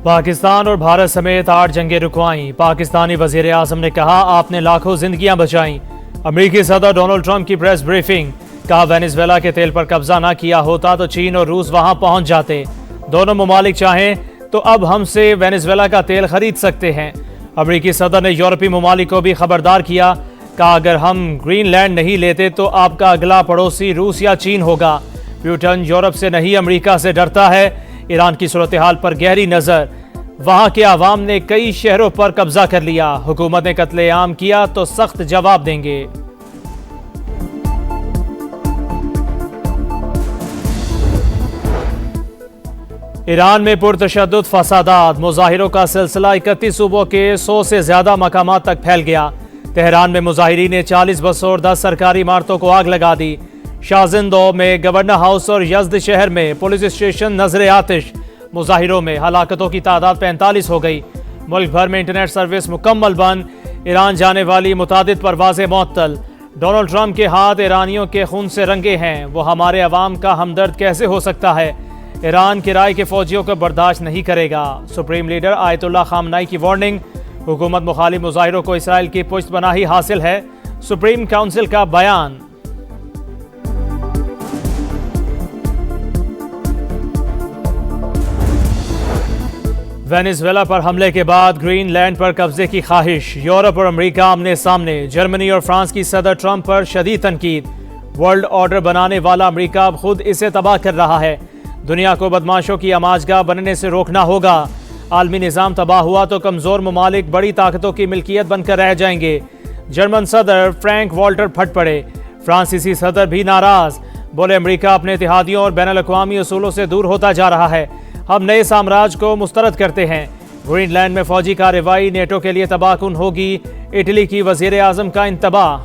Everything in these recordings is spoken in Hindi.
पाकिस्तान और भारत समेत 8 जंगें रुकवाईं। पाकिस्तानी वजीर आजम ने कहा आपने लाखों जिंदगियां बचाईं। अमेरिकी सदर डोनाल्ड ट्रंप की प्रेस ब्रीफिंग, कहा वेनेजुएला के तेल पर कब्जा ना किया होता तो चीन और रूस वहां पहुंच जाते। दोनों ममालिक चाहें तो अब हमसे वेनेजुएला का तेल खरीद सकते हैं। अमेरिकी सदर ने यूरोपीय ममालिक को भी खबरदार किया, कहा अगर हम ग्रीनलैंड नहीं लेते तो आपका अगला पड़ोसी रूस या चीन होगा। ब्रिटेन यूरोप से नहीं अमेरिका से डरता है। ईरान की सूरत हाल पर गहरी नजर, वहां के आवाम ने कई शहरों पर कब्जा कर लिया। हुकूमत ने कत्लेआम किया तो सख्त जवाब देंगे। ईरान में पुरतशद्दुद फसादात, मुजाहिरों का सिलसिला 31 सूबों के 100 से ज्यादा मकामात तक फैल गया। तेहरान में मुजाहिरीन ने 40 बसों और 10 सरकारी इमारतों को आग लगा दी। शाहजिंदो में गवर्नर हाउस और यज़द शहर में पुलिस स्टेशन नजर आतिश। मुजाहिरों में हलाकतों की तादाद 45 हो गई। मुल्क भर में इंटरनेट सर्विस मुकम्मल बंद। ईरान जाने वाली मुतादिद परवाजें मुअत्तल। डोनाल्ड ट्रंप के हाथ ईरानियों के खून से रंगे हैं, वो हमारे अवाम का हमदर्द कैसे हो सकता है। ईरान किराए के फौजियों को बर्दाश्त नहीं करेगा। सुप्रीम लीडर आयतुल्लाह खामनाई की वार्निंग, हुकूमत मुखालिफ मुजाहिरों को इसराइल की पुश्तपनाही हासिल है। सुप्रीम काउंसिल का बयान। वेनेजुएला पर हमले के बाद ग्रीनलैंड पर कब्जे की ख्वाहिश, यूरोप और अमेरिका आमने सामने। जर्मनी और फ्रांस की सदर ट्रंप पर शदीद तनकीद। वर्ल्ड ऑर्डर बनाने वाला अमेरिका अब खुद इसे तबाह कर रहा है। दुनिया को बदमाशों की आमाजगाह बनने से रोकना होगा। आलमी निज़ाम तबाह हुआ तो कमज़ोर ममालिक बड़ी ताकतों की मिल्कियत बनकर रह जाएंगे। जर्मन सदर फ्रैंक वॉल्टर फट पड़े। फ्रांसीसी सदर भी नाराज, बोले अमेरिका अपने इत्तेहादियों और बैनुल अक़वामी उसूलों से दूर होता जा रहा है। हम नए साम्राज्य को मुस्तरद करते हैं। ग्रीनलैंड में फौजी कार्रवाई नेटो के लिए तबाहकुन होगी। इटली की वजीर आजम का इंतबाह।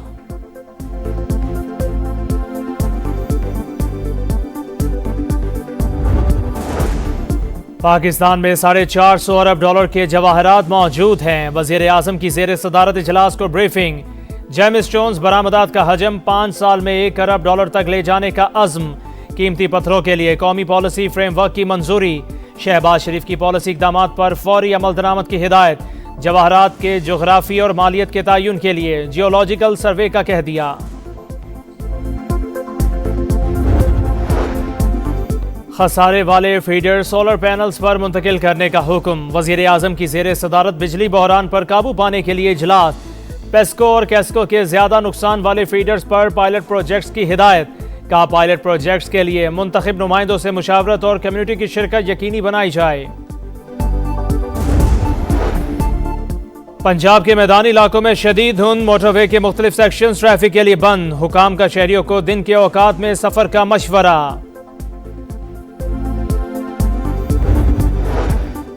पाकिस्तान में $450 अरब के जवाहरात मौजूद हैं। वजीर आजम की ज़ेर सदारत इजलास को ब्रीफिंग। जेम स्टोन्स बरामदात का हजम 5 साल में $1 अरब तक ले जाने का अज़्म। कीमती पत्थरों के लिए कौमी पॉलिसी फ्रेमवर्क की मंजूरी। शहबाज शरीफ की पॉलिसी इक़दामात पर फौरी अमल दरामद की हिदायत। जवाहरात के जोग्राफी और मालियत के तयन के लिए जियोलॉजिकल सर्वे का कह दिया। खसारे वाले फीडर सोलर पैनल्स पर मुंतकिल करने का हुक्म। वजीर आजम की ज़ेर सदारत बिजली बहरान पर काबू पाने के लिए इजलास। पेस्को और कैस्को के ज्यादा नुकसान वाले फीडर्स पर पायलट प्रोजेक्ट्स की हिदायत। कहा पायलट प्रोजेक्ट्स के लिए मुंतखब नुमाइंदों से मुशावरत और कम्युनिटी की शिरकत यकीनी बनाई जाए। पंजाब के मैदानी इलाकों में शदीद धुंध, मोटरवे के मुख्तलिफ सेक्शन ट्रैफिक के लिए बंद। हुकाम का शहरियों को दिन के औकात में सफर का मशवरा।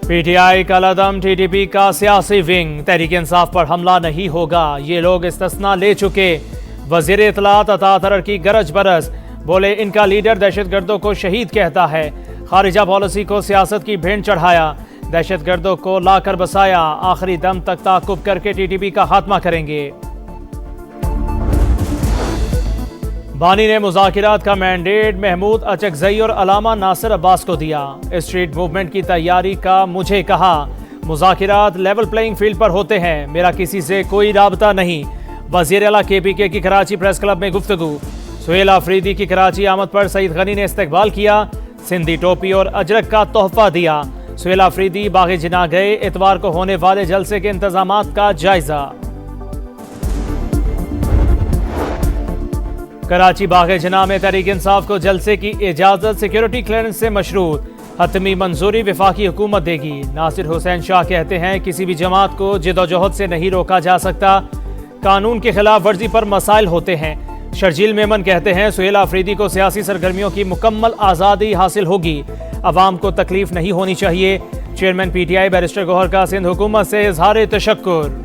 पीटीआई कलादम टीडीपी का सियासी विंग, तहरीक इंसाफ पर हमला नहीं होगा, ये लोग इस्तिस्ना ले चुके। वजीर इत्तलात अता तरर की गरज बरस, बोले इनका लीडर दहशतगर्दों को शहीद कहता है। खारिजा पॉलिसी को सियासत की भेंट चढ़ाया, दहशतगर्दों को लाकर बसाया। आखिरी दम तक ताकुब करके टीडीपी का खात्मा करेंगे। बानी ने मुज़ाकिरात का मैंडेट महमूद अचकजई और अलामा नासिर अब्बास को दिया। स्ट्रीट मूवमेंट की तैयारी का मुझे कहा, मुज़ाकिरात लेवल प्लेइंग फील्ड पर होते हैं, मेरा किसी से कोई राबता नहीं। वज़ीर आला केपीके की कराची प्रेस क्लब में गुफ्तगू। सुहेल आफरीदी की कराची आमद पर सईद गनी ने इस्तकबाल किया, सिंधी टोपी और अजरक का तोहफा दिया। सुहेल आफरीदी बाग़े जिना गए, इतवार को होने वाले जलसे के इंतजामात का जायजा। कराची बाग़े जिना में तहरीक इंसाफ को जलसे की इजाजत सिक्योरिटी क्लियरेंस से मशरूत, हतमी मंजूरी वफाकी हुकूमत देगी। नासिर हुसैन शाह कहते हैं किसी भी जमात को जिदोजहद से नहीं रोका जा सकता, कानून के खिलाफ वर्जी पर मसाइल होते हैं। शर्जील मेमन कहते हैं सुहेल आफरीदी को सियासी सरगर्मियों की मुकम्मल आज़ादी हासिल होगी, अवाम को तकलीफ नहीं होनी चाहिए। चेयरमैन पीटीआई बैरिस्टर गौहर का सिंध हुकूमत से इजहार तशक्कुर।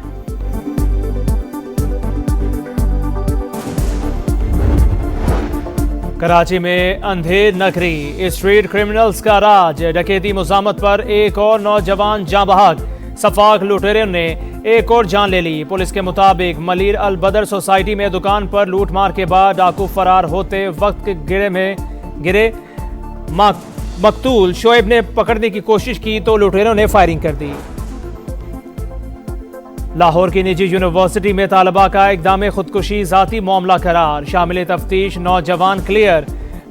कराची में अंधेर नगरी, स्ट्रीट क्रिमिनल्स का राज। डकैती मुज़ामत पर एक और नौजवान जाँ बहक, सफाक लुटेरों ने एक और जान ले ली। पुलिस के मुताबिक मलीर अल बदर सोसाइटी में दुकान पर लूट मार के बाद डाकू फरार होते वक्त गिरे मकतूल शोएब ने पकड़ने की कोशिश की तो लुटेरों ने फायरिंग कर दी। लाहौर की निजी यूनिवर्सिटी में तालिबा का इक़दाम खुदकुशी ज़ाती मामला करार, शामिल तफ्तीश नौजवान क्लियर,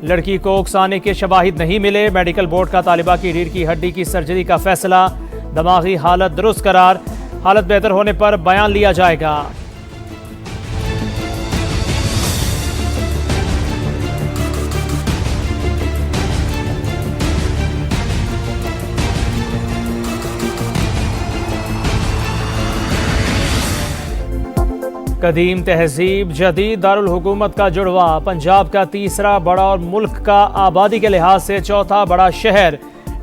लड़की को उकसाने के शवाहिद नहीं मिले। मेडिकल बोर्ड का तालिबा की रीढ़ की हड्डी की सर्जरी का फैसला, दिमागी हालत दुरुस्त करार, हालत बेहतर होने पर बयान लिया जाएगा। कदीम तहजीब जदीद दारुल हुकूमत का जुड़वा, पंजाब का तीसरा बड़ा और मुल्क का आबादी के लिहाज से चौथा बड़ा शहर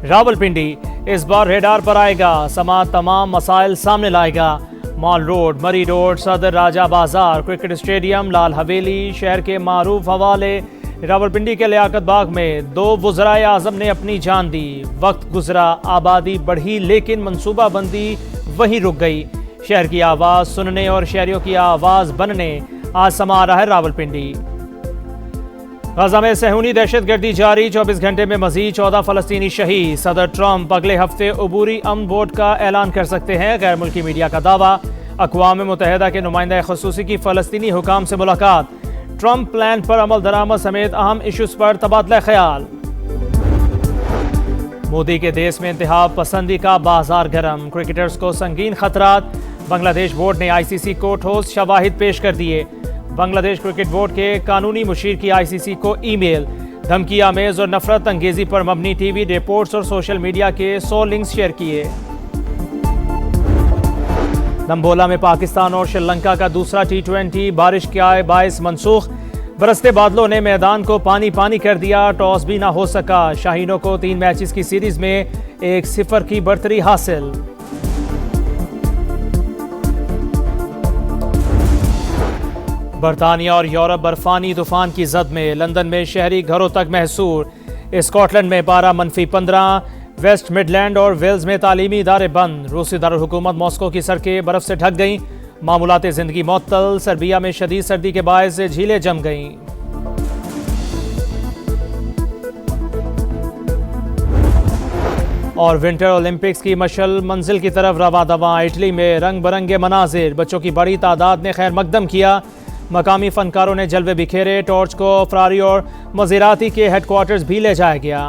रावलपिंडी इस बार रेडार पर आएगा। समात तमाम मसाइल सामने लाएगा। मॉल रोड, मरी रोड, सदर राजा बाजार, क्रिकेट स्टेडियम, लाल हवेली, शहर के मारूफ हवाले। रावलपिंडी के लियाकत बाग में 2 वज़राए आज़म ने अपनी जान दी। वक्त गुजरा, आबादी बढ़ी, लेकिन मनसूबाबंदी वहीं रुक गई। शहर की आवाज़ सुनने और शहरियों की आवाज़ बनने आज समा रहा है रावलपिंडी। गजा में सहूनी दहशतगर्दी जारी, 24 घंटे में मजीद 14 फलस्तीनी शहीद। सदर ट्रंप अगले हफ्ते अबूरी अमन बोर्ड का ऐलान कर सकते हैं, गैर मुल्की मीडिया का दावा। अक़वाम मुत्तहिदा के नुमाइंदा ख़ुसूसी की फ़लस्तीनी हुकाम से मुलाकात, ट्रंप प्लान पर अमल दरामद समेत अहम इशूज़ पर तबादला ख्याल। मोदी के देश में इंतहा पसंदी का बाजार गर्म, क्रिकेटर्स को संगीन खतरात। बांग्लादेश बोर्ड ने आईसीसी को ठोस शवाहिद पेश कर दिए। बांग्लादेश क्रिकेट बोर्ड के कानूनी मुशीर की आईसीसी को ईमेल, धमकी आमेज और नफरत अंगेजी पर मबनी टीवी रिपोर्ट्स और सोशल मीडिया के 100 लिंक्स शेयर किए। नंबोला में पाकिस्तान और श्रीलंका का दूसरा T20 बारिश के बायस मनसूख, बरसते बादलों ने मैदान को पानी पानी कर दिया। टॉस भी ना हो सका, शाहीनों को 3 मैचेस की सीरीज में 1-0 की बढ़तरी हासिल। बरतानिया और यूरोप बर्फानी तूफान की जद में, लंदन में शहरी घरों तक महसूर। स्कॉटलैंड में पारा -15, वेस्ट मिडलैंड और वेल्स में तालीमी इदारे बंद। रूसी दारुल हुकूमत मॉस्को की सड़कें बर्फ से ढक गईं। मामूलात जिंदगी मुअत्तल, सर्बिया में शदीद सर्दी के बायस झीलें जम गईं। और विंटर ओलंपिक्स की मशल मंजिल की तरफ रवा दवा, इटली में रंग बिरंगे मनाजिर, बच्चों की बड़ी तादाद ने खैर मकदम किया। मकामी फनकारों ने जलवे बिखेरे, टॉर्च को फरारी और मज़ीराती के हेडक्वार्टर्स भी ले जाया गया।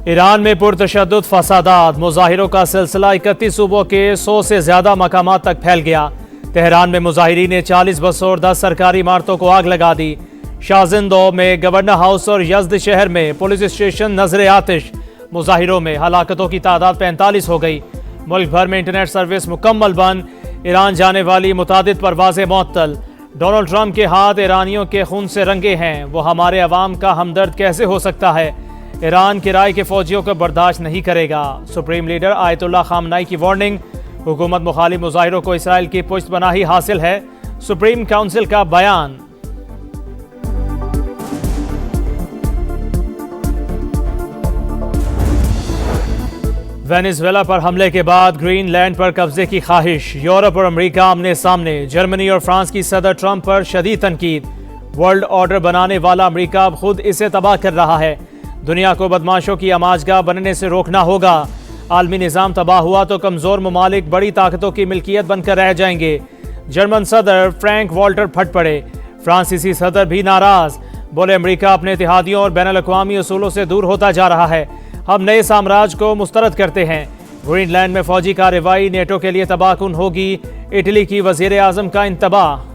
ईरान में पुरतशद्दुद फसादात, मुजाहिरों का सिलसिला 31 सूबों के 100 से ज्यादा मकामात तक फैल गया। तेहरान में मुजाहिरीन ने 40 बसों और 10 सरकारी इमारतों को आग लगा दी। शाजिंदो में गवर्नर हाउस और यज़द शहर में पुलिस स्टेशन नजर आतिश। मुजाहिरों में हलाकतों की तादाद 45 हो गई। मुल्क भर में इंटरनेट सर्विस मुकम्मल बंद। ईरान जाने वाली मुतादिद परवाजें मुअत्तल। डोनाल्ड ट्रंप के हाथ ईरानियों के खून से रंगे हैं, वो हमारे अवाम का हमदर्द कैसे हो सकता है। ईरान किराए के फौजियों को बर्दाश्त नहीं करेगा। सुप्रीम लीडर आयतुल्लाह खामनाई की वार्निंग, हुकूमत मुखालिफ मुजाहिरों को इसराइल की पुश्तपनाही हासिल है। सुप्रीम काउंसिल का बयान। वेनेजुएला पर हमले के बाद ग्रीनलैंड पर कब्जे की ख्वाहिश, यूरोप और अमेरिका आमने सामने। जर्मनी और फ्रांस की सदर ट्रंप पर शदीद तनकीद। वर्ल्ड ऑर्डर बनाने वाला अमेरिका अब खुद इसे तबाह कर रहा है। दुनिया को बदमाशों की आमाजगाह बनने से रोकना होगा। आलमी निज़ाम तबाह हुआ तो कमज़ोर ममालिक बड़ी ताकतों की मिल्कियत बनकर रह जाएंगे। जर्मन सदर फ्रैंक वॉल्टर फट पड़े। फ्रांसीसी सदर भी नाराज, बोले अमेरिका अपने इत्तेहादियों और बैनुल-अक़वामी उसूलों से दूर होता जा रहा है। हम नए साम्राज्य को मुस्तरद करते हैं। ग्रीनलैंड में फौजी कार्रवाई नेटो के लिए तबाहकुन होगी। इटली की वज़ीर आज़म का इंतबाह।